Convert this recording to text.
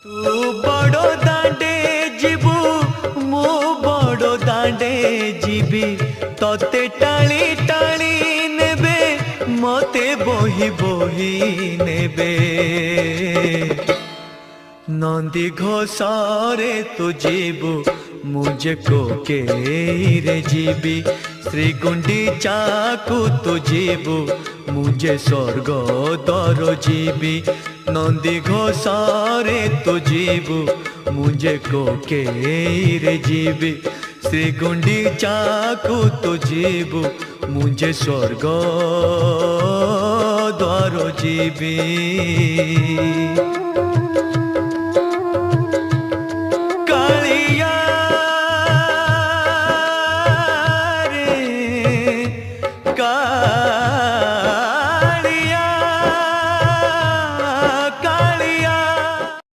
तू बड़ दांडे जीवु मु बड़ दांडे जीवी तते टाणी टाणी नेबे मते बोही बोही नेबे नंदी घोषारे तू जीवु मुझे को के रे जीवी श्री गुंडीचा को तू जीवु मुझे स्वर्ग दर जीवी नंदी घोषारे तू जीवु मुझे को के रे जीवी श्री गुंडीचा को तू जीवु मुझे स्वर्ग द्वार जीवी।